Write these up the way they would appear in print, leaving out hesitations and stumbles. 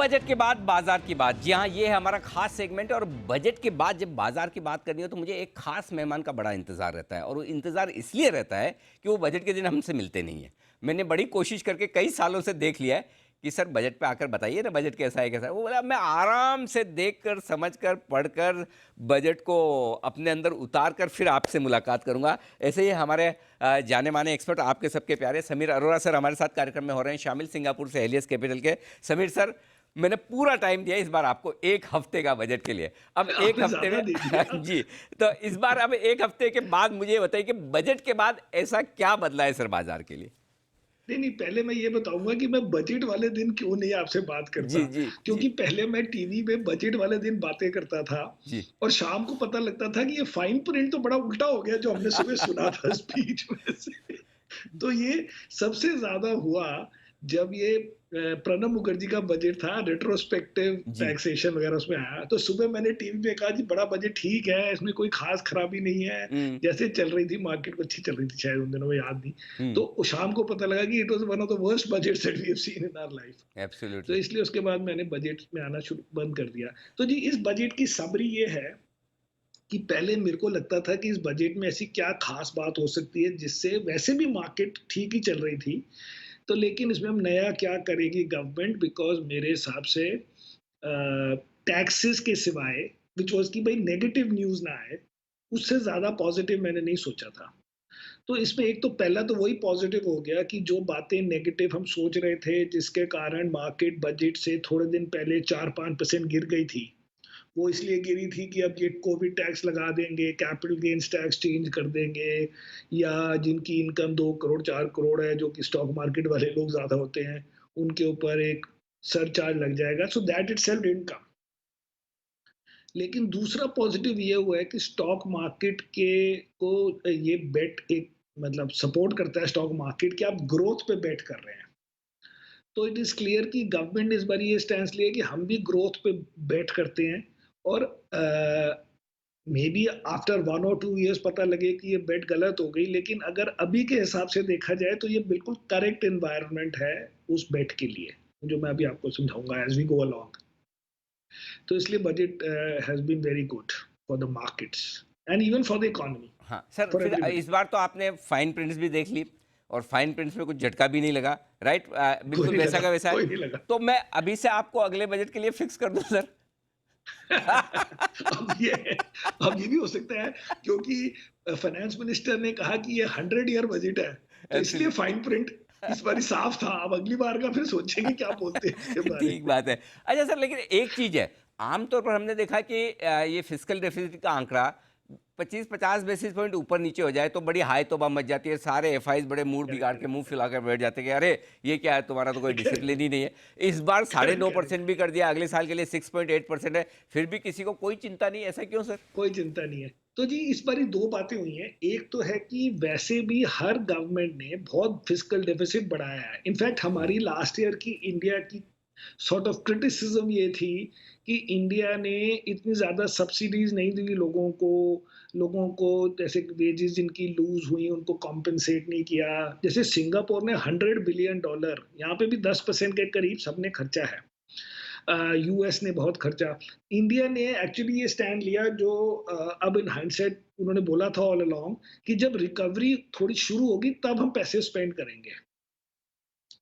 Budget के बाद बाजार की बात। जी हाँ, ये है हमारा खास सेगमेंट है और बजट के बाद जब बाजार की बात करनी हो तो मुझे एक खास मेहमान का बड़ा इंतजार रहता है और वो इंतजार इसलिए रहता है कि वो बजट के दिन हमसे मिलते नहीं है। मैंने बड़ी कोशिश करके कई सालों से देख लिया है कि सर बजट पे आकर बताइए ना बजट कैसा है। वो बोला मैं आराम से देखकर समझकर पढ़कर बजट को अपने अंदर उतार कर फिर आपसे मुलाकात करूंगा। ऐसे ही हमारे जाने माने एक्सपर्ट आपके सबके प्यारे समीर अरोड़ा सर हमारे साथ कार्यक्रम में हो रहे हैं शामिल, सिंगापुर से हेलियस कैपिटल के। समीर सर, मैंने पूरा टाइम दिया इस बार आपको एक हफ्ते का बजट के लिए। अब एक आपने हफ्ते ज़्यादा दे दिया। में जी, तो इस बार अब एक हफ्ते के बाद मुझे ये बताइए कि बजट के बाद ऐसा क्या बदला है सर बाजार के लिए? नहीं, नहीं, पहले मैं ये बताऊँगा कि मैं बजट वाले दिन क्यों नहीं आपसे बात करता, जी, जी, जी, क्योंकि पहले मैं टीवी पे बजट वाले दिन बातें करता था जी। और शाम को पता लगता था कि ये फाइन प्रिंट तो बड़ा उल्टा हो गया जो हमने सुबह सुना था स्पीच में से। तो ये सबसे ज़्यादा हुआ जब ये प्रणब मुखर्जी का बजट था, रेट्रोस्पेक्टिव जी। टैक्सेशन वगैरह उसमें आया। तो सुबह मैंने टीवी पे कहा जी बड़ा बजट ठीक है, इसमें कोई ख़ास ख़राबी नहीं है। हुँ, जैसे चल रही थी मार्केट अच्छी चल रही थी शायद उन दिनों में याद नहीं। हुँ। तो शाम को पता लगा कि it was one of the worst budgets that we have seen in our life. तो एब्सोल्युटली। इसलिए उसके बाद मैंने बजट में आना शुरू बंद कर दिया। तो जी इस बजट की समरी ये है कि पहले मेरे को लगता था कि इस बजट में ऐसी क्या खास बात हो सकती है जिससे वैसे भी मार्केट ठीक ही चल रही थी। तो लेकिन इसमें हम नया क्या करेगी गवर्नमेंट बिकॉज़ मेरे हिसाब से टैक्सेस के सिवाय व्हिच वाज़ कि भाई नेगेटिव न्यूज़ ना आए, उससे ज़्यादा पॉज़िटिव मैंने नहीं सोचा था। तो इसमें एक तो पहला तो वही पॉज़िटिव हो गया कि जो बातें नेगेटिव हम सोच रहे थे जिसके कारण मार्केट बजट से थोड़े दिन पहले 4-5% गिर गई थी। वो इसलिए गिरी थी कि अब ये कोविड टैक्स लगा देंगे, कैपिटल गेन्स टैक्स चेंज कर देंगे या जिनकी इनकम 2 करोड़ 4 करोड़ है, जो कि स्टॉक मार्केट वाले लोग ज़्यादा होते हैं, उनके ऊपर एक सरचार्ज लग जाएगा, सो दैट इटसेल्फ डिडन्ट कम। लेकिन दूसरा पॉज़िटिव ये हुआ है कि स्टॉक मार्केट के को ये बेट एक मतलब सपोर्ट करता है स्टॉक मार्केट कि आप ग्रोथ पे बेट कर रहे हैं। तो इट इज़ क्लियर कि गवर्नमेंट ने इस बार ये स्टैंस लिया कि हम भी ग्रोथ पे बेट करते हैं और मेबी आफ्टर 1 और 2 इयर्स पता लगे कि ये बेट गलत हो गई, लेकिन अगर अभी के हिसाब से देखा जाए तो ये बिल्कुल करेक्ट एनवायरनमेंट है उस बेट के लिए, जो मैं अभी आपको समझाऊँगा एज़ वी गो अलोंग। तो इसलिए budget has been very good for the markets and even for the economy, हाँ, सर फॉर फिर एवरीबॉडी। इस बार तो आपने फाइन प्रिंट्स भी देख ली और फाइन प्रिंट्स में कुछ झटका भी नहीं लगा, राइट? कोई बिल्कुल नहीं वैसा लगा, का वैसा है। कोई नहीं लगा। तो मैं अभी से आपको अगले बजट के लिए फिक्स कर दूं सर? अब ये अब ये भी हो सकता है क्योंकि फाइनेंस मिनिस्टर ने कहा कि ये 100 ईयर बजट है, तो इसलिए एब्सोल्युटली। फाइन प्रिंट इस बारी साफ था। अब अगली बार का फिर सोचेंगे क्या बोलते हैं इसके बारे ठीक में। बात है। अच्छा सर, लेकिन एक चीज़ है, आमतौर पर हमने देखा कि ये फिस्कल डेफिसिट का आंकड़ा 25-50 बेसिस पॉइंट ऊपर नीचे हो जाए तो बड़ी हाय तौबा मच जाती है। सारे एफआईज बड़े मूड करेक्ट, बिगाड़ के करेक्ट, मुंह करेक्ट, फुला कर बैठ जाते हैं कि अरे ये क्या है, तुम्हारा तो कोई डिसिप्लिन करेक्ट, ही नहीं है। इस बार साढ़े करेक्ट, नौ करेक्ट। परसेंट भी कर दिया, अगले साल के लिए 6.8% है, फिर भी किसी को कोई चिंता नहीं। ऐसा क्यों सर? कोई चिंता नहीं है। तो जी इस बारी 2 बातें हुई हैं। एक तो है कि वैसे भी हर गवर्नमेंट ने बहुत फिस्कल डेफिसिट बढ़ाया है। इनफैक्ट हमारी लास्ट ईयर की इंडिया की सॉर्ट ऑफ क्रिटिसिज्म ये थी कि इंडिया ने इतनी ज़्यादा सब्सिडीज़ नहीं दी लोगों को जैसे वेजेस जिनकी लूज़ हुई उनको कॉम्पेंसेट नहीं किया। जैसे सिंगापुर ने $100 बिलियन, यहाँ पे भी 10% के करीब सबने खर्चा है। यूएस ने बहुत खर्चा। इंडिया ने एक्चुअली ये स्टैंड लिया जो अब इन हाइंडसाइट उन्होंने बोला था ऑल अलोंग कि जब रिकवरी थोड़ी शुरू होगी तब हम पैसे स्पेंड करेंगे।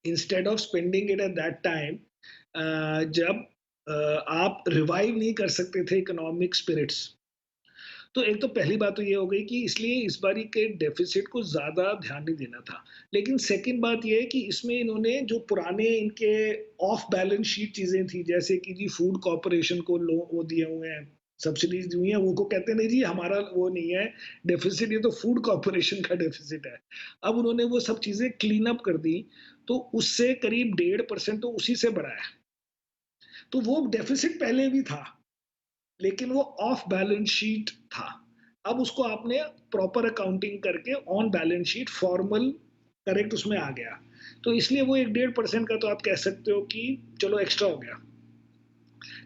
Instead of spending it at that time जब आप रिवाइव नहीं कर सकते थे इकोनॉमिक स्पिरिट्स। तो एक तो पहली बात तो ये हो गई कि इसलिए इस बारी के डेफ़िसिट को ज़्यादा ध्यान नहीं देना था। लेकिन सेकंड बात ये है कि इसमें इन्होंने जो पुराने इनके ऑफ बैलेंस शीट चीज़ें थी, जैसे कि जी फूड कॉर्पोरेशन को वो दिए हुए हैं, सब्सिडीज़ दी हुई हैं, वो को कहते हैं नहीं जी हमारा वो नहीं है डेफ़िसिट, ये तो फूड कॉर्पोरेशन का डेफ़िसिट है। अब उन्होंने वो सब चीज़ें क्लीन अप कर दी, तो उससे करीब 1.5% तो उसी से बढ़ा है। तो वो डेफ़िसिट पहले भी था। लेकिन वो ऑफ बैलेंस शीट था। अब उसको आपने प्रॉपर अकाउंटिंग करके on balance sheet formal correct उसमें आ गया। तो इसलिए वो 1 1.5% का तो आप कह सकते हो कि चलो एक्स्ट्रा हो गया।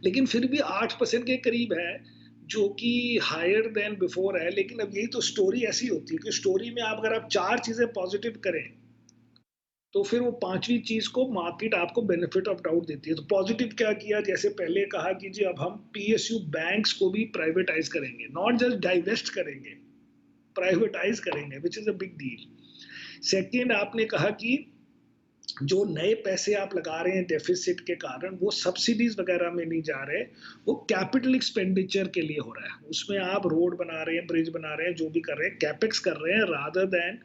लेकिन फिर भी 8% के करीब है, जो कि हायर देन बिफोर है। लेकिन अब यही तो स्टोरी ऐसी होती है कि स्टोरी में आप अगर आप 4 चीज़ें पॉज़िटिव करें, तो फिर वो पांचवी चीज को मार्केट आपको बेनिफिट ऑफ डाउट देती है। तो पॉजिटिव क्या किया, जैसे पहले कहा कि जी अब हम पीएसयू बैंक्स को भी प्राइवेटाइज करेंगे, नॉट जस्ट डाइवेस्ट करेंगे, प्राइवेटाइज करेंगे, which is a big deal. Second, आपने कहा कि जो नए पैसे आप लगा रहे हैं डेफिसिट के कारण, वो सब्सिडीज वगैरह में नहीं जा रहे, वो कैपिटल एक्सपेंडिचर के लिए हो रहा है। उसमें आप रोड बना रहे हैं, ब्रिज बना रहे हैं, जो भी कर रहे हैं, कैपेक्स कर रहे हैं, rather than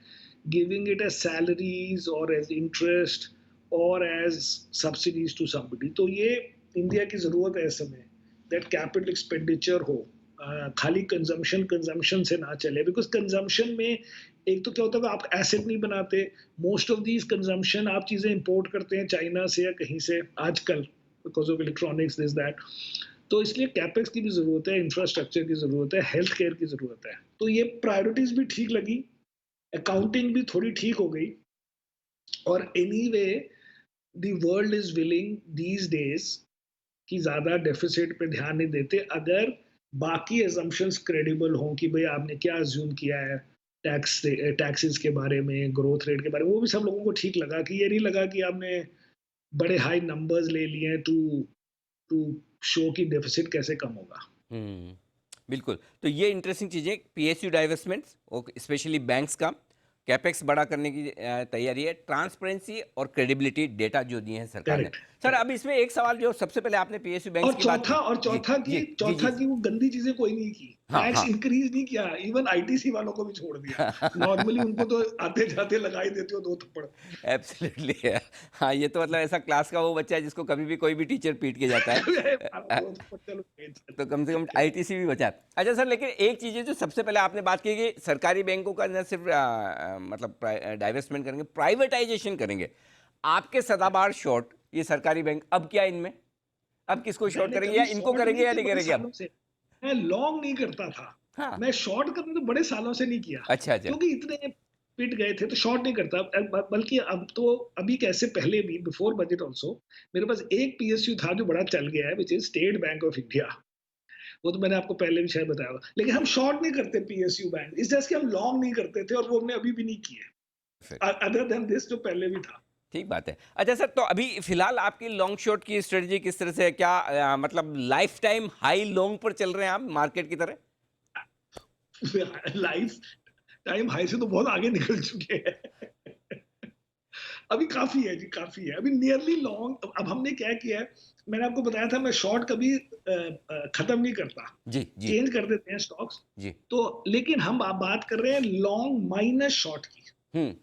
giving it as salaries और एज इंटरेस्ट और एज सब्सिडीज टू समबडी। तो ये इंडिया की जरूरत है इस समय, दैट कैपिटल एक्सपेंडिचर हो, खाली कंजम्पशन कंजम्पशन से ना चले। बिकॉज कंजम्पशन में एक तो क्या होता है, आप एसेट नहीं बनाते, मोस्ट ऑफ दीज कंजम्पशन आप चीजें इंपोर्ट करते हैं चाइना से या कहीं से आजकल, because of electronics this that. तो इसलिए कैपेक्स की भी जरूरत है, इंफ्रास्ट्रक्चर की जरूरत है, हेल्थ केयर की जरूरत है। तो ये प्रायोरिटीज भी ठीक लगी, अकाउंटिंग भी थोड़ी ठीक हो गई। और any way the world is willing these days कि ज्यादा डेफिसिट पे ध्यान नहीं देते, अगर बाकी एजम्पशंस क्रेडिबल हों कि भाई आपने क्या अज्यूम किया है टैक्सेस के बारे में, ग्रोथ रेट के बारे में, वो भी सब लोगों को ठीक लगा। कि ये नहीं लगा कि आपने बड़े हाई नंबर्स ले लिए टू टू शो कि डेफिसिट कैसे कम होगा। हम्म, बिल्कुल। तो ये इंटरेस्टिंग चीज़ें, पीएसयू डाइवेस्टमेंट्स और स्पेशली बैंक्स का कैपेक्स बड़ा करने की तैयारी है, ट्रांसपेरेंसी और क्रेडिबिलिटी डेटा जो दिए हैं सरकार ने। Correct, sir correct. अब इसमें एक सवाल, जो सबसे पहले आपने पीएसयू बैंक्स की बात की। जी जी जी जी। चौथा की वो गंदी चीजें कोई नहीं की, हाँ टैक्स हाँ। इंक्रीज नहीं किया, इवन आईटीसी वालों को भी छोड़ दिया। नॉर्मली उनको तो आते जाते लगा ही देते हो दो थप्पड़। एब्सोल्युटली। हाँ, ये तो मतलब ऐसा क्लास का वो बच्चा है जिसको कभी भी कोई भी टीचर पीट के जाता है। दो थप्पड़, चलो तो कम से कम ठीक है। आईटीसी भी बचा है। अच्छा सर, लेकिन एक चीज़ है जो सबसे पहले आपने बात की कि सरकारी बैंकों का न सिर्फ मतलब डाइवेस्टमेंट करेंगे, प्राइवेटाइजेशन करेंगे। आपके सदाबहार शॉर्ट ये सरकारी बैंक, अब क्या इनमें, अब किसको शॉर्ट मैंने करेंगे, कभी या इनको शॉर्ट करेंगे नहीं या किया नहीं बड़े करेंगे अब? सालों से, मैं लॉन्ग नहीं करता था। हाँ। मैं शॉर्ट करने तो बड़े सालों से नहीं किया, अच्छा अच्छा। क्योंकि इतने पिट गए थे, तो शॉर्ट नहीं करता। बल्कि अब तो, अभी कैसे, पहले भी बिफोर बजट ऑल्सो मेरे पास एक पीएसयू था जो बड़ा चल गया है, which is state bank of India. वो तो मैंने आपको पहले भी शायद बताया होगा। लेकिन हम शॉर्ट नहीं करते पीएसयू बैंक, इस जैसे कि हम लॉन्ग नहीं करते थे, और वो हमने अभी भी नहीं किए, अदर देन दिस जो पहले भी था। ठीक बात है। अच्छा सर, तो अभी फिलहाल आपकी लॉन्ग शॉट की स्ट्रेटजी किस तरह से है? क्या मतलब लाइफ टाइम हाई लॉन्ग पर चल रहे हैं आप मार्केट की तरह? लाइफ टाइम हाई से तो बहुत आगे निकल चुके हैं। अभी काफी है जी, काफी है अभी, नियरली लॉन्ग। अब हमने क्या किया है, मैंने आपको बताया था, मैं शॉर्ट कभी खत्म नहीं करता, जी जी चेंज कर देते हैं स्टॉक्स। जी। तो लेकिन हम बात कर रहे हैं लॉन्ग माइनस शॉर्ट की। हम्म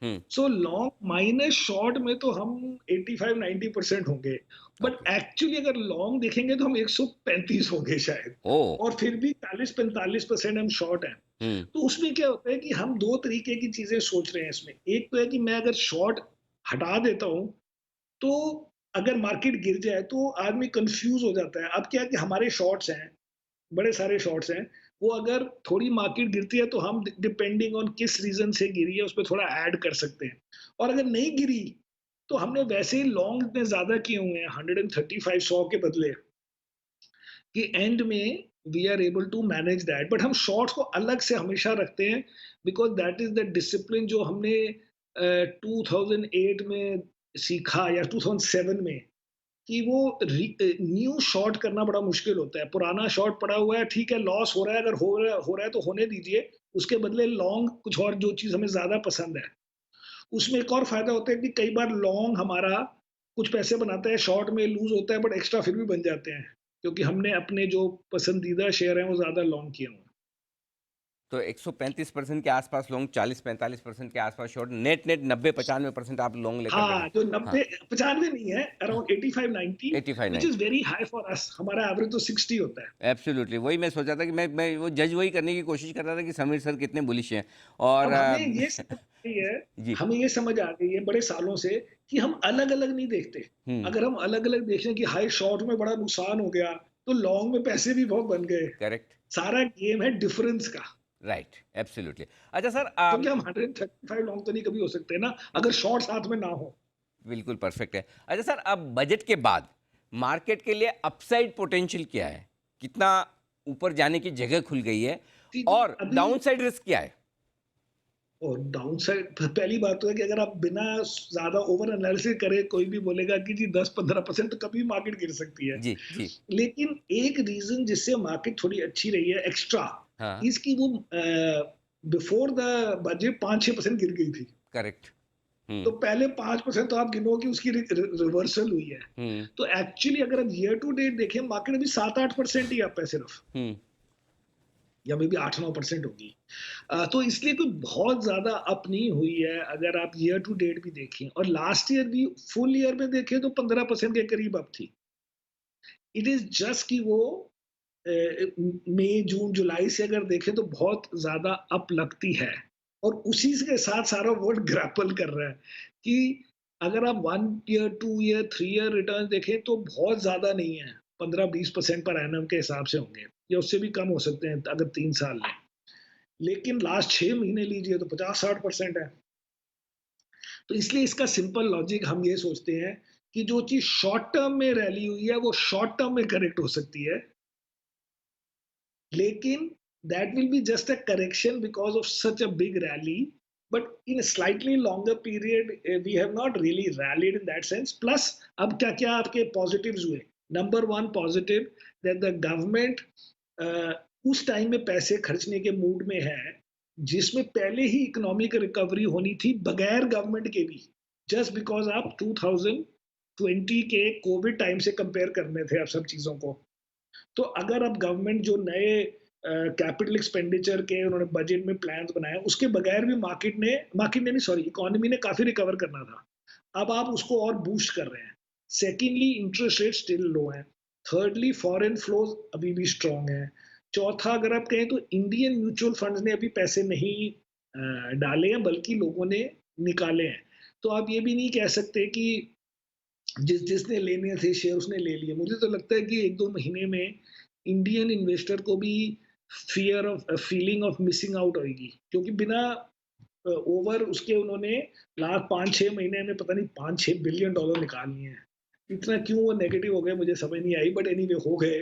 हम्म। सो लॉन्ग माइनस शॉर्ट में तो हम 85-90% होंगे, बट ओके। एक्चुअली अगर लॉन्ग देखेंगे तो हम 135 होंगे शायद। ओ। और फिर भी 40-45% हम शॉर्ट हैं। हम्म। तो उसमें क्या होता है कि हम दो तरीके की चीजें सोच रहे हैं इसमें। एक तो है कि मैं अगर शॉर्ट हटा देता हूं, तो अगर मार्केट गिर जाए तो आदमी कंफ्यूज हो जाता है। अब क्या है कि हमारे शॉर्ट्स हैं, बड़े सारे शॉर्ट्स हैं, वो अगर थोड़ी मार्केट गिरती है तो हम डिपेंडिंग ऑन किस रीजन से गिरी है उस पर थोड़ा ऐड कर सकते हैं। और अगर नहीं गिरी तो हमने वैसे ही लॉन्ग इतने ज्यादा किए हुए हैं, 135 100 के बदले, कि एंड में we are able to manage that. But हम शॉर्ट्स को अलग से हमेशा रखते हैं, because that is the discipline जो हमने 2008 में सीखा, या 2007 में, कि वो न्यू शॉर्ट करना बड़ा मुश्किल होता है। पुराना शॉर्ट पड़ा हुआ है, ठीक है, लॉस हो रहा है, अगर हो रहा है तो होने दीजिए, उसके बदले लॉन्ग कुछ और जो चीज हमें ज्यादा पसंद है। उसमें एक और फायदा होता है कि कई बार लॉन्ग हमारा कुछ पैसे बनाता है, शॉर्ट में लूज होता है, बट एक्स्ट्रा फिर भी बन जाते हैं, क्योंकि हमने अपने जो पसंदीदा शेयर हैं वो ज्यादा लॉन्ग किए हुए हैं। तो 135% के आसपास लॉन्ग, 40-45% के आसपास शॉर्ट, नेट नेट 90-95% आप लॉन्ग लेकर बैठे। हाँ, जो हाँ। 90 95 नहीं है, हाँ। Around 85-90, 85-90। Which is very high for us. हमारा एवरेज तो 60 होता है। एब्सोल्युटली, वही मैं सोचा था कि मैं वो जज वही करने की कोशिश कर रहा था कि समीर सर कितने बुलिश हैं। और अब हमें ये समझ आ गई है, जी। हमें ये समझ आ गई है बड़े सालों से, कि हम अलग अलग नहीं देखते। हम्म। अगर हम अलग अलग देखें कि हाई शॉर्ट में बड़ा नुकसान हो गया, तो लॉन्ग में पैसे भी बहुत बन गए। करेक्ट। सारा गेम है डिफरेंस का। Right, absolutely. अच्छा सर, क्योंकि हम 135 लॉन्ग तो नहीं कभी हो सकते ना, अगर शॉर्ट साथ में ना हो। बिल्कुल परफेक्ट है। अच्छा सर, अब बजट के बाद मार्केट के लिए अपसाइड पोटेंशियल क्या है, कितना ऊपर जाने की जगह खुल गई है, जी जी, और अभी डाउनसाइड रिस्क क्या है? और डाउनसाइड पहली बात तो है कि अगर आप बिना ज़्यादा ओवर एनालिसिस करे कोई भी बोलेगा कि जी 10-15% तो कभी मार्केट गिर सकती है। जी, जी। लेकिन एक रीज़न जिससे मार्केट थोड़ी अच्छी रही है एक्स्ट्रा हाँ, इज़ कि वो बिफोर द बजट 5-6% गिर गई थी। करेक्ट। तो हुँ, पहले 5% तो आप गिनो कि उसकी रिवर्सल हुई है। हुँ, तो एक्चुअली अगर आप ईयर टू डेट देखें मार्केट अभी 7-8% ही अप है सिर्फ, हुँ, या मे बी 8-9% होगी। तो इसलिए कोई बहुत ज़्यादा अप नहीं हुई है अगर आप ईयर टू डेट भी देखें, और लास्ट ईयर भी फुल ईयर में देखें तो 15% के करीब अप थी। इट इज़ जस्ट कि वो मई, जून, जुलाई से अगर देखें तो बहुत ज़्यादा अप लगती है, और उसी के साथ सारा वर्ल्ड ग्रैपल कर रहा है कि अगर आप 1 ईयर, 2 ईयर, 3 ईयर रिटर्न देखें तो बहुत ज़्यादा नहीं है, 15-20% पर एनम के हिसाब से होंगे, या उससे भी कम हो सकते हैं अगर 3 साल लें। लेकिन लास्ट 6 महीने लीजिए तो 50-60% है। तो इसलिए इसका सिंपल लॉजिक हम ये सोचते हैं कि जो चीज़ शॉर्ट टर्म में रैली हुई है वो शॉर्ट टर्म में करेक्ट हो सकती है, लेकिन that will be just a correction because of such a big rally. But in a slightly longer period, we have not really rallied in that sense. Plus, अब क्या क्या आपके positives हुए? Number one positive that the government उस time में पैसे खर्चने के mood में है, जिसमें पहले ही इकोनॉमिक रिकवरी होनी थी बगैर गवर्नमेंट के भी, जस्ट बिकॉज आप 2020 के कोविड टाइम से कंपेयर करने थे आप सब चीज़ों को। तो अगर अब गवर्नमेंट जो नए कैपिटल एक्सपेंडिचर के उन्होंने बजट में प्लान्स बनाए, उसके बगैर भी मार्केट ने नहीं, सॉरी, इकोनॉमी ने काफ़ी रिकवर करना था। अब आप उसको और बूस्ट कर रहे हैं। सेकेंडली, इंटरेस्ट रेट स्टिल लो है। थर्डली, फॉरेन फ्लोज अभी भी स्ट्रांग है। चौथा, अगर आप कहें तो इंडियन म्यूचुअल फंड्स ने अभी पैसे नहीं डाले हैं, बल्कि लोगों ने निकाले हैं। तो आप ये भी नहीं कह सकते कि जिसने लेने थे शेयर उसने ले लिए। मुझे तो लगता है कि 1-2 महीने में इंडियन इन्वेस्टर को भी fear of feeling of missing out होएगी, क्योंकि बिना ओवर उसके उन्होंने लास्ट 5-6 महीने में पता नहीं 5-6 बिलियन डॉलर निकाल लिए हैं। इतना क्यों वो नेगेटिव हो गए मुझे समझ नहीं आई, बट एनीवे हो गए।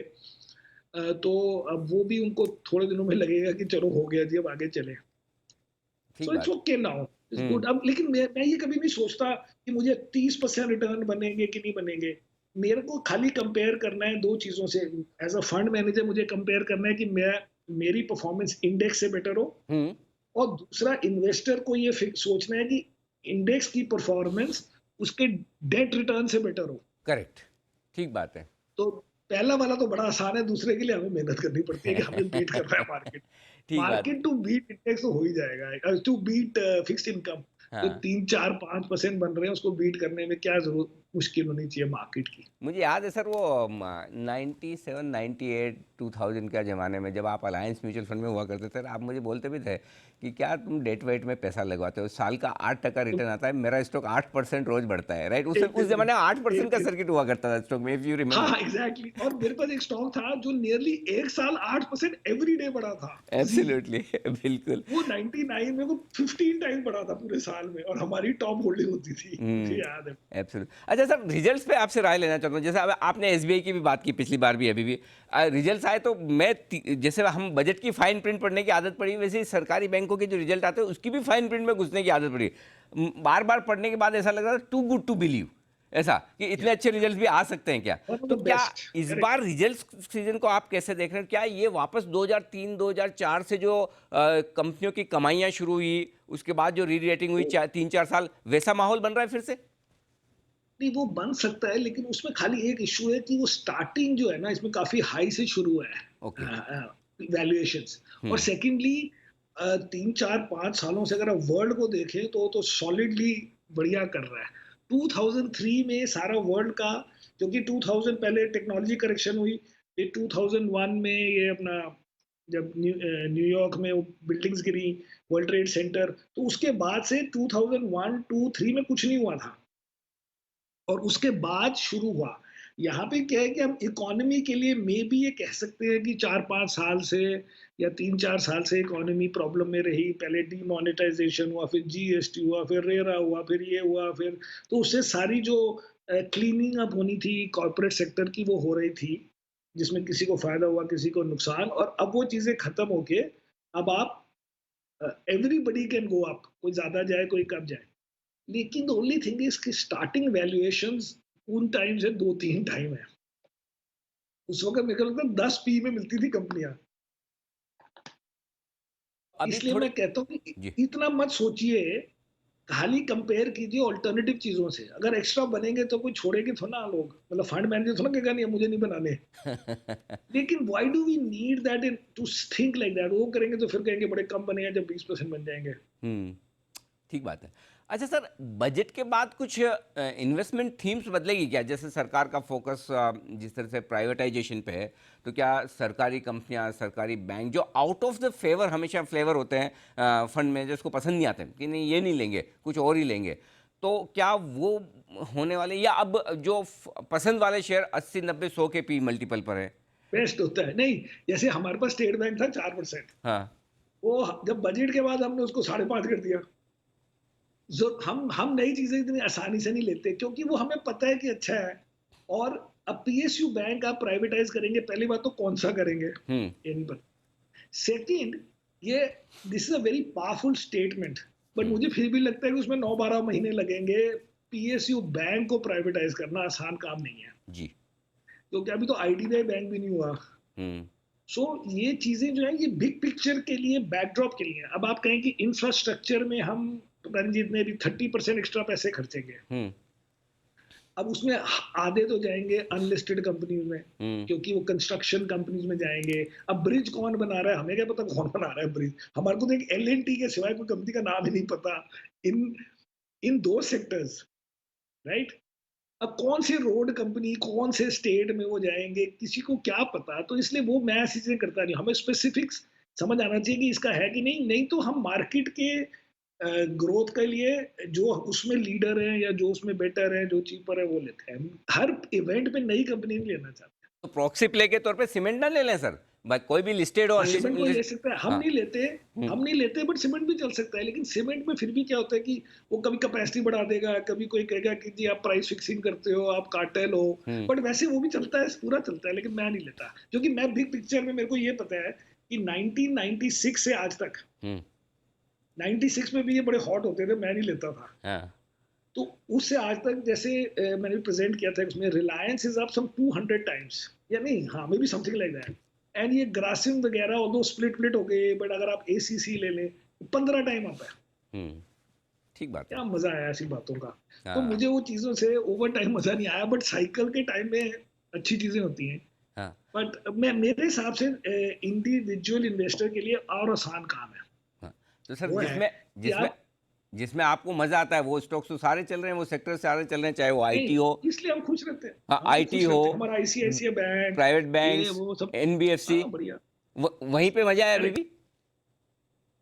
तो अब वो भी उनको थोड़े दिनों में लगेगा कि चलो हो गया जी, अब आगे चलें। ठीक सो इट्स बात। Okay now, it's hmm, good. अब लेकिन मैं ये कभी नहीं सोचता कि मुझे 30% रिटर्न बनेंगे कि नहीं बनेंगे। मेरे को खाली कंपेयर करना है 2 चीज़ों से। एज़ अ फंड मैनेजर मुझे कंपेयर करना है कि मैं मेरी परफॉर्मेंस इंडेक्स से बेटर हो, हुँ, और दूसरा इन्वेस्टर को ये सोचना है कि इंडेक्स की परफॉर्मेंस उसके डेट रिटर्न से बेटर हो। करेक्ट। ठीक बात है। तो पहला वाला तो बड़ा आसान है, दूसरे के लिए हमें मेहनत करनी पड़ती है कि हमें बीट कर रहा है मार्केट। ठीक बात। मार्केट टू बीट इंडेक्स तो हो ही जाएगा, टू बीट फिक्स्ड इनकम। जो हाँ। 3-4-5% बन रहे हैं उसको बीट करने में क्या जरूरत मुश्किल होनी चाहिए मार्केट की। मुझे याद है सर वो 97 98 2000 का ज़माने में जब आप अलायंस म्यूचुअल फंड में हुआ करते थे, आप मुझे बोलते भी थे कि क्या तुम डेट वेट में पैसा लगवाते हो, साल का 8% तो रिटर्न आता है, मेरा स्टॉक 8% रोज बढ़ता है, राइट? एक उस दिन में ज़माने में 8% एक का दिन सर्किट हुआ करता था स्टॉक में, इफ़ यू हाँ रिमेंबर। हाँ एग्जैक्टली, और मेरे पास एक स्टॉक था जो नियरली 1 साल 8% एवरी डे बढ़ा था। जी, एब्सोल्युटली बिल्कुल। वो 99 में वो 15 टाइम बढ़ा था पूरे साल में, और हमारी टॉप होल्डिंग होती थी, मुझे हुँ, याद है। एब्सोल्यूट। अच्छा सर, रिजल्ट्स पे आपसे राय लेना चाहता हूँ। जैसे अब आपने एसबीआई की भी बात की पिछली बार भी, अभी भी रिजल्ट्स आए तो जैसे हम बजट की फाइन प्रिंट पढ़ने की आदत पड़ी, वैसे ही सरकारी बैंकों के जो रिजल्ट आते हैं उसकी भी फाइन प्रिंट में घुसने की आदत पड़ी। बार बार पढ़ने के बाद ऐसा लग रहा था टू गुड टू बिलीव, ऐसा कि इतने या अच्छे रिजल्ट्स भी आ सकते हैं क्या? वन ऑफ तो द क्या बेस्ट। इस करेक्ट। बार रिजल्ट्स सीजन को आप कैसे देख रहे हैं? क्या ये वापस 2003 2004 से जो कंपनियों की कमाइयाँ शुरू हुई, उसके बाद जो री रेटिंग हुई 3-4 साल, वैसा माहौल बन रहा है फिर से? नहीं, वो बन सकता है, लेकिन उसमें खाली एक इशू है कि वो स्टार्टिंग जो है ना इसमें काफी हाई से शुरू हुआ ओके। है वैल्यूएशंस। और हुँ, सेकेंडली 3-4-5 सालों से अगर आप वर्ल्ड को देखें तो सॉलिडली बढ़िया कर रहा है। 2003 में सारा वर्ल्ड का, क्योंकि 2000 पहले टेक्नोलॉजी करेक्शन हुई, फिर 2001 में ये अपना जब न्यूयॉर्क में वो बिल्डिंग्स गिरी, वर्ल्ड ट्रेड सेंटर, तो उसके बाद से 2001 2 3 में कुछ नहीं हुआ था, और उसके बाद शुरू हुआ। यहाँ पे क्या है कि हम इकोनॉमी के लिए मे बी ये कह सकते हैं कि 4-5 साल से या 3-4 साल से इकोनॉमी प्रॉब्लम में रही। पहले डीमोनेटाइजेशन हुआ, फिर जीएसटी हुआ, फिर रेरा हुआ, फिर ये हुआ, फिर तो उससे सारी जो क्लीनिंग अप होनी थी कॉर्पोरेट सेक्टर की वो हो रही थी, जिसमें किसी को फ़ायदा हुआ, किसी को नुकसान, और अब वो चीज़ें खत्म होके अब आप एवरीबॉडी कैन गो अप, कोई ज़्यादा जाए, कोई कम जाए। लेकिन द ओनली थिंग इज़ कि स्टार्टिंग वैल्यूएशंस उन टाइम से 2-3 टाइम है। उस वक़्त मेरे को लगता है 10 पी में मिलती थी कंपनियाँ। अभी इसलिए थोड़े मैं कहता हूँ कि जी। इतना मत सोचिए, खाली कंपेयर कीजिए अल्टरनेटिव चीज़ों से। अगर एक्स्ट्रा बनेंगे तो कोई छोड़ेंगे थोड़ा ना लोग। मतलब फंड मैनेजर थोड़ा कहेगा नहीं मुझे नहीं बनाने। लेकिन why do we need that in to think like that? वो करेंगे तो फिर कहेंगे बड़े कम बने हैं जब 20% बन जाएँगे। हुँ, ठीक बात है। अच्छा सर, बजट के बाद कुछ इन्वेस्टमेंट थीम्स बदलेगी क्या? जैसे सरकार का फ़ोकस जिस तरह से प्राइवेटाइज़ेशन पे है, तो क्या सरकारी कंपनियाँ, सरकारी बैंक जो आउट ऑफ द फ़ेवर हमेशा फ़ेवर होते हैं फंड मैनेजर्स को पसंद नहीं आते कि नहीं ये नहीं लेंगे, कुछ और ही लेंगे। तो क्या वो होने वाले या अब जो पसंद वाले शेयर 80, 90, 100 के पी मल्टीपल पर है? बेस्ट होता है। नहीं, जैसे हमारे पास स्टेट बैंक था 4%, हाँ, वो जब बजट के बाद हमने उसको 5.5 कर दिया। जो हम नई चीज़ें इतनी आसानी से नहीं लेते क्योंकि वो हमें पता है कि अच्छा है। और अब पीएसयू बैंक आप प्राइवेटाइज़ करेंगे, पहली बात तो कौन-सा करेंगे? हुँ, ये नहीं पता। सेकंड, ये this is a very powerful statement, but हुँ, मुझे फिर भी लगता है कि उसमें 9-12 महीने लगेंगे। पीएसयू बैंक को प्राइवेटाइज़ करना आसान काम नहीं है, जी, क्योंकि अभी तो आईडीबीआई बैंक भी नहीं हुआ। हुँ, सो ये चीज़ें जो हैं ये बिग पिक्चर के लिए, बैकड्रॉप के लिए हैं। अब आप कहें कि इंफ्रास्ट्रक्चर में हम पता नहीं जितने भी 30% एक्स्ट्रा पैसे खर्चेंगे। हुँ, अब उसमें आधे तो जाएँगे अनलिस्टेड कंपनीज़ में, हुँ, क्योंकि वो कंस्ट्रक्शन कंपनीज़ में जाएँगे। अब ब्रिज कौन बना रहा है, हमें क्या पता कौन बना रहा है ब्रिज? हमारे को तो एक एल-एन-टी के सिवाय कोई कंपनी का नाम ही नहीं पता इन इन 2 सेक्टर्स, राइट? अब कौन से रोड कंपनी, कौन से स्टेट में वो जाएँगे, किसी को क्या पता? तो इसलिए वो मैं ऐसी चीज़ें करता नहीं हूँ। हमें स्पेसिफिक्स समझ आना चाहिए कि इसका है कि नहीं, नहीं तो हम मार्केट के ग्रोथ के लिए जो उसमें लीडर हैं या जो उसमें बेटर है, जो चीपर है वो लेते हैं। हर इवेंट पे नई कंपनी नहीं लेना चाहते। तो प्रॉक्सी प्ले के तौर पे सीमेंट ना ले लें सर? कोई भी लिस्टेड हो हाँ, अनलिस्ट सीमेंट कोई ले सकता है, हाँ, हुँ, हम नहीं लेते बट सीमेंट भी चल सकता है। लेकिन सीमेंट में फिर भी क्या होता है कि वो कभी कैपेसिटी बढ़ा देगा, कभी कोई कहेगा कि जी आप प्राइस फिक्सिंग करते हो, आप कार्टेल हो। हुँ, बट वैसे वो भी चलता है, पूरा चलता है, लेकिन मैं नहीं लेता। क्योंकि मैं बिग पिक्चर में मेरे को ये पता है कि 1996 से आज तक, हुँ, 96 में भी ये बड़े हॉट होते थे, मैं नहीं लेता था। हाँ, तो उससे आज तक जैसे मैंने प्रेजेंट किया था उसमें Reliance is up some 200 times, या नहीं, हाँ maybe something like that. And ये ग्रासिम वगैरह ऑल्दो स्प्लिट हो गए, बट अगर आप एसीसी ले लें 15 टाइम अप है। हुँ, ठीक बात है। क्या मजा आया ऐसी बातों का। तो हाँ, मुझे वो चीजों से ओवर टाइम मजा नहीं आया, बट साइकिल के टाइम में अच्छी चीजें होती हैं। हाँ, बट मैं मेरे हिसाब से इंडिविजुअल इन्वेस्टर के लिए और आसान काम है हाँ। तो सर वो है जिसमें कि जिसमें आप जिसमें आपको मज़ा आता है वो स्टॉक्स तो सारे चल रहे हैं, वो सेक्टर सारे चल रहे हैं, चाहे वो नहीं, आईटी हो इसलिए हम खुश रहते हैं। हाँ, हम तो आईटी खुश हो, रहते हैं, हमारा आईसीआईसीआई बैंक, प्राइवेट ये बैंक्स, वो सब। एनबीएफसी हाँ बढ़िया। वहीं पे मज़ा है अभी करेक्ट। भी?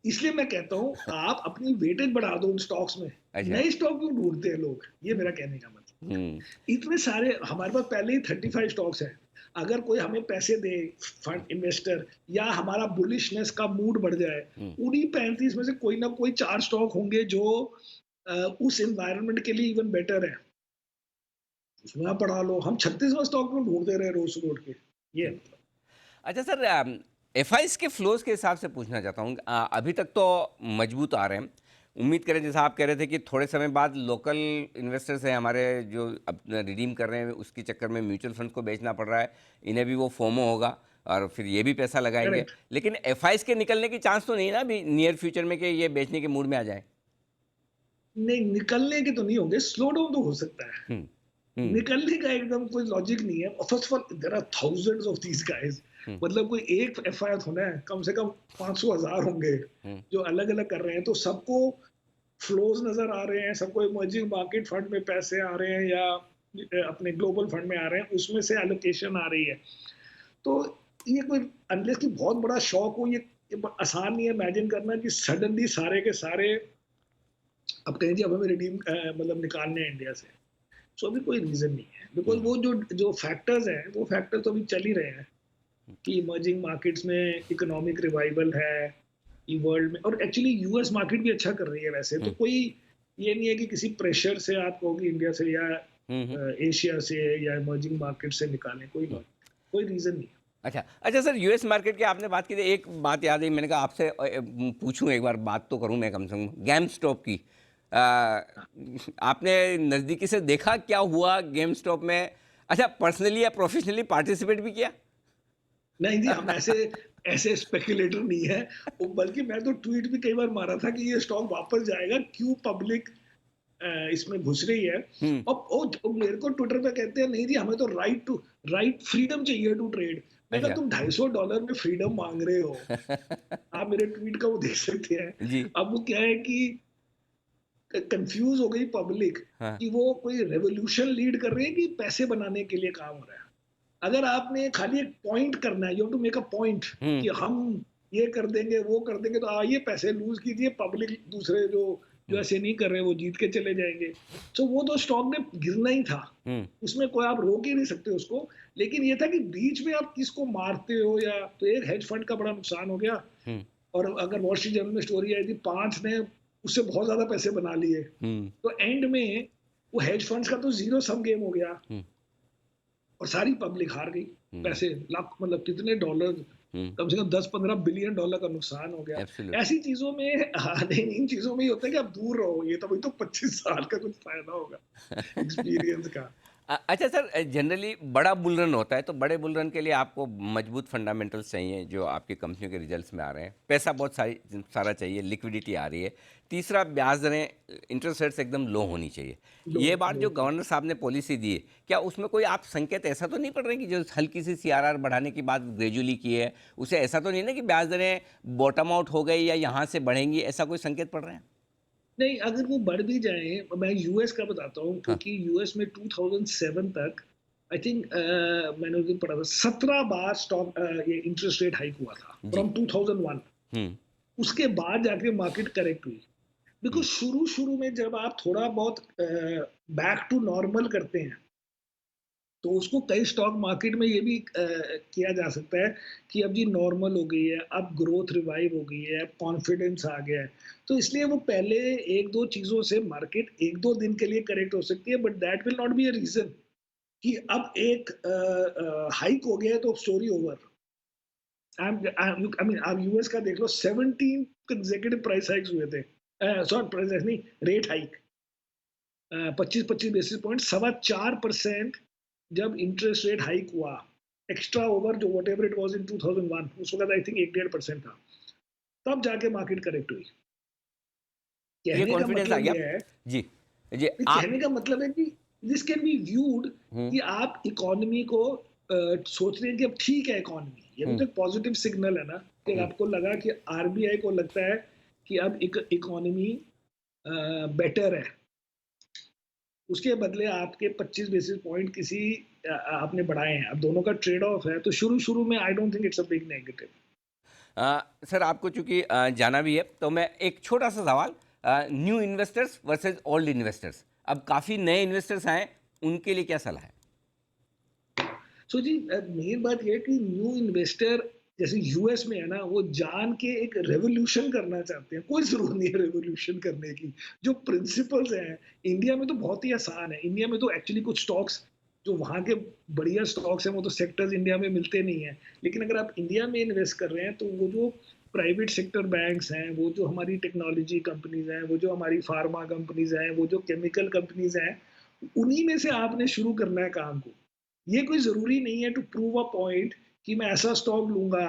इसलिए मैं कहता हूँ आप अपनी वेटेज बढ़ा दो उन स्टॉक्स में। अच्छा, नए स्टॉक क्यों ढूंढते हैं लोग, ये मेरा कहने का मतलब। हुँ, इतने सारे हमारे पास पहले ही 35 स्टॉक्स हैं। अगर कोई हमें पैसे दे, फंड इन्वेस्टर, या हमारा बुलिशनेस का मूड बढ़ जाए, हुँ, उन्हीं 35 में से कोई ना कोई 4 स्टॉक होंगे जो उस एनवायरनमेंट के लिए इवन बेटर है। उसमें आप बढ़ा लो। हम 36वां स्टॉक क्यों ढूंढते रहे रोज रोड के, ये है ठीक। मतलब। अच्छा सर, एफआईज के फ्लोज के हिसाब से पूछना चाहता हूँ, अभी तक तो मजबूत आ रहे हैं। उम्मीद करें जैसा आप कह रहे थे कि थोड़े समय बाद लोकल इन्वेस्टर्स हैं हमारे जो अपना रिडीम कर रहे हैं उसके चक्कर में म्यूचुअल फंड को बेचना पड़ रहा है, इन्हें भी वो फोमो होगा और फिर ये भी पैसा लगाएंगे। करेक्ट। लेकिन एफआईज के निकलने की चांस तो नहीं ना अभी नियर फ्यूचर में कि ये बेचने के मूड में आ जाए? नहीं, निकलने के तो नहीं होंगे, स्लो डाउन तो हो सकता है। हम्म, हम्म, निकलने का एकदम कोई लॉजिक नहीं है। First of all there are thousands of these guys. Hmm, मतलब कोई एक एफआईआर थोड़ा है, कम से कम 500,000 होंगे हम्म, जो अलग अलग कर रहे हैं। तो सबको फ्लोज नजर आ रहे हैं, सबको इमर्जिंग मार्केट फंड में पैसे आ रहे हैं, या अपने ग्लोबल फंड में आ रहे हैं, उसमें से एलोकेशन आ रही है। तो ये कोई, अनलेस की बहुत बड़ा शौक हो, ये आसान नहीं है इमेजिन करना कि सडनली सारे के सारे अब कहें जी अब हमें रिडीम मतलब निकालने हैं इंडिया से। सो अभी कोई रीजन नहीं है, बिकॉज हम्म, वो जो जो फैक्टर्स हैं वो फैक्टर्स तो अभी चल ही रहे हैं कि इमर्जिंग मार्केट्स में इकोनॉमिक रिवाइवल है, कि वर्ल्ड में, और एक्चुअली यूएस मार्केट भी अच्छा कर रही है वैसे तो। हम्म, कोई ये नहीं है कि किसी प्रेशर से आप कहोगे इंडिया से या हम्म, एशिया से या इमर्जिंग मार्केट से निकालें, कोई हम्म। कोई रीजन नहीं है। अच्छा अच्छा सर, यूएस मार्केट की आपने बात की थी, एक बात याद है, मैंने कहा आपसे पूछूं, एक बार बात तो करूं मैं कम से कम गेम स्टॉप की। अ, आपने नज़दीकी से देखा क्या हुआ गेम स्टॉप में? अच्छा, पर्सनली या प्रोफेशनली पार्टिसिपेट भी किया? नहीं जी, हम ऐसे ऐसे स्पेकुलेटर नहीं है। बल्कि मैं तो ट्वीट भी कई बार मारा था कि ये स्टॉक वापस जाएगा, क्यों पब्लिक इसमें घुस रही है। हम्म। और मेरे को ट्विटर पे कहते हैं नहीं जी, हमें तो राइट फ्रीडम चाहिए टू ट्रेड। मैं कहा अच्छा। तुम $250 में फ्रीडम मांग रहे हो, आप मेरे ट्वीट का वो देख सकते हैं। जी। अब वो क्या है कि कंफ्यूज हो गई पब्लिक हाँ। कि वो कोई रेवोल्यूशन लीड कर रहे हैं कि पैसे बनाने के लिए काम हो रहा है। अगर आपने खाली एक पॉइंट करना है, you have to make a point hmm. कि हम ये कर देंगे, वो कर देंगे, तो आइए पैसे लूज कीजिए, पब्लिक दूसरे जो जो हम्म। ऐसे नहीं कर रहे वो जीत के चले जाएंगे। तो वो तो स्टॉक ने गिरना ही था, हम्म। उसमें कोई आप रोक ही नहीं सकते उसको। लेकिन ये था कि बीच में आप किसको मारते हो, या तो एक हेज फंड का बड़ा नुकसान हो गया। हम्म। और अगर वॉल स्ट्रीट जर्नल में स्टोरी आई थी, 5 ने उससे बहुत ज्यादा पैसे बना लिए, हम्म। तो एंड में वो हेज फंड्स का तो जीरो सम गेम हो गया हम्म। और सारी पब्लिक हार गई। हम्म। पैसे लाख, मतलब कितने डॉलर, हम्म। कम से कम 10-15 बिलियन डॉलर का नुकसान हो गया। एब्सोल्युटली। ऐसी चीजों में नहीं, इन चीजों में ये होता है कि आप दूर रहो, ये तो भाई तो 25 साल का कुछ फायदा होगा एक्सपीरियंस का। अच्छा सर, जनरली बड़ा बुल रन होता है, तो बड़े बुल रन के लिए आपको मजबूत फंडामेंटल्स चाहिए जो आपकी कंपनियों के रिजल्ट्स में आ रहे हैं, पैसा बहुत सारा चाहिए, लिक्विडिटी आ रही है, तीसरा ब्याज दरें, इंटरेस्ट रेट्स एकदम लो होनी चाहिए। लो ये बार लो जो गवर्नर साहब ने पॉलिसी दी है, क्या उसमें कोई आप संकेत ऐसा तो नहीं पड़ रहे कि जो हल्की सी सीआरआर बढ़ाने की बात ग्रेजुअली की है, उसे ऐसा तो नहीं ना कि ब्याज दरें बॉटम आउट हो गई या यहाँ से बढ़ेंगी, ऐसा कोई संकेत पड़ रहे हैं? नहीं, अगर वो बढ़ भी जाए, मैं यूएस का बताता हूँ, हाँ। क्योंकि यूएस में 2007 तक आई थिंक मैंने उस दिन पढ़ा था 17 बार स्टॉक ये इंटरेस्ट रेट हाइक हुआ था जी। फ्रॉम 2001। हम्म। उसके बाद जाके मार्केट करेक्ट हुई, बिकॉज हम्म। शुरू शुरू में जब आप थोड़ा बहुत बैक टू नॉर्मल करते हैं, तो उसको कई स्टॉक मार्केट में ये भी किया जा सकता है कि अब जी नॉर्मल हो गई है, अब ग्रोथ रिवाइव हो गई है, अब कॉन्फिडेंस आ गया है। तो इसलिए वो पहले एक दो चीजों से मार्केट एक दो दिन के लिए करेक्ट हो सकती है, but that will not be a reason कि अब एक हाइक हो गया है तो स्टोरी ओवर। आई मीन आप यूएस का देख लो, 17 कंसेक्यूटिव प्राइस हाइक्स हुए थे, सॉरी प्राइस हाइक नहीं, रेट हाइक, 25-25 बेसिस पॉइंट, 4.25% जब इंटरेस्ट रेट हाइक हुआ, एक्स्ट्रा ओवर जो whatever it was in 2001, उस वक्त आई थिंक 1.5% था, तब जाके मार्केट करेक्ट हुई। ये कहने का कॉन्फिडेंस आ मतलब गया। ये है, जी। जी आप। कहने का मतलब है कि दिस कैन बी व्यूड हम्म। कि आप इकोनॉमी को सोच रहे हैं कि अब ठीक है इकोनॉमी, ये भी हम्म। तो एक पॉजिटिव सिग्नल है ना, कि हम्म। आपको लगा कि आरबीआई को लगता है कि अब इकोनॉमी बेटर है, उसके बदले आपके 25 बेसिस पॉइंट किसी आपने बढ़ाए हैं, अब दोनों का ट्रेड ऑफ है, तो शुरू शुरू में I don't think it's a big negative. Sir आपको चूंकि जाना भी है, तो मैं एक छोटा सा सवाल, new investors versus old investors, अब काफ़ी नए इन्वेस्टर्स आए, उनके लिए क्या सलाह है? सो जी, मेन बात ये है कि न्यू इन्वेस्टर जैसे यूएस में है ना, वो जान के एक रेवोल्यूशन करना चाहते हैं, कोई जरूरत नहीं है रेवोल्यूशन करने की। जो प्रिंसिपल्स हैं, इंडिया में तो बहुत ही आसान है। इंडिया में तो एक्चुअली कुछ स्टॉक्स जो वहाँ के बढ़िया स्टॉक्स हैं, वो तो सेक्टर्स इंडिया में मिलते नहीं है। लेकिन अगर आप इंडिया में इन्वेस्ट कर रहे हैं, तो वो जो प्राइवेट सेक्टर बैंक्स हैं, वो जो हमारी टेक्नोलॉजी कंपनीज हैं, वो जो हमारी फार्मा कंपनीज हैं, वो जो केमिकल कंपनीज हैं, उन्हीं में से आपने शुरू करना है काम को। ये कोई जरूरी नहीं है टू प्रूव अ पॉइंट कि मैं ऐसा स्टॉक लूंगा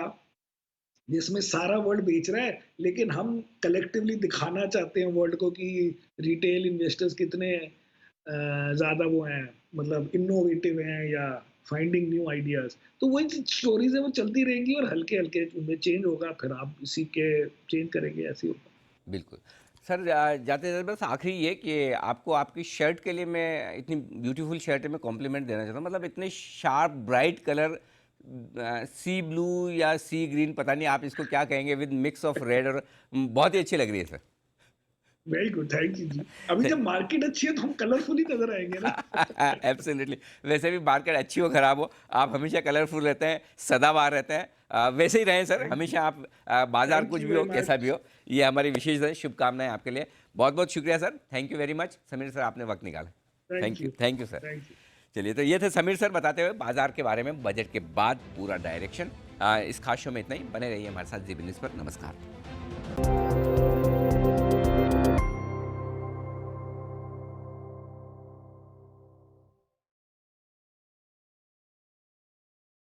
जिसमें सारा वर्ल्ड बेच रहा है, लेकिन हम कलेक्टिवली दिखाना चाहते हैं वर्ल्ड को कि रिटेल इन्वेस्टर्स कितने ज्यादा वो हैं, मतलब इनोवेटिव हैं या फाइंडिंग न्यू आइडियाज। तो वही स्टोरीज है, वो चलती रहेंगी और हल्के हल्के उनमें चेंज होगा, फिर आप इसी के चेंज करेंगे, ऐसे होगा। बिल्कुल। सर जाते जाते बस आखिरी ये कि आपको आपकी शर्ट के लिए, मैं इतनी ब्यूटीफुल शर्ट है, मैं कॉम्प्लीमेंट देना चाहता हूँ, मतलब इतने शार्प ब्राइट कलर, सी ब्लू या सी ग्रीन, पता नहीं आप इसको क्या कहेंगे, विद मिक्स ऑफ रेड, और बहुत ही अच्छी लग रही है sir. Very good, thank you जी। अभी जब मार्केट अच्छी है तो हम कलरफुल ही नजर आएंगे ना। एब्सोल्युटली। वैसे भी मार्केट अच्छी हो खराब हो, आप हमेशा कलरफुल रहते हैं, सदाबहार रहते हैं, वैसे ही रहें सर, थैंक यू, हमेशा आप, बाजार थैंक कुछ यू भी हो, वेरी कैसा भी मच। हो, ये हमारी विशेष है, शुभकामनाएं आपके लिए। बहुत बहुत शुक्रिया sir, thank you very much, Sameer sir, आपने वक्त निकाला। Thank thank you, you, thank you sir. Thank you. चलिए, तो ये थे समीर सर बताते हुए बाजार के बारे में, बजट के बाद पूरा डायरेक्शन। इस खास शो में इतना ही। बने रहिए हमारे साथ जी बिजनेस पर। नमस्कार।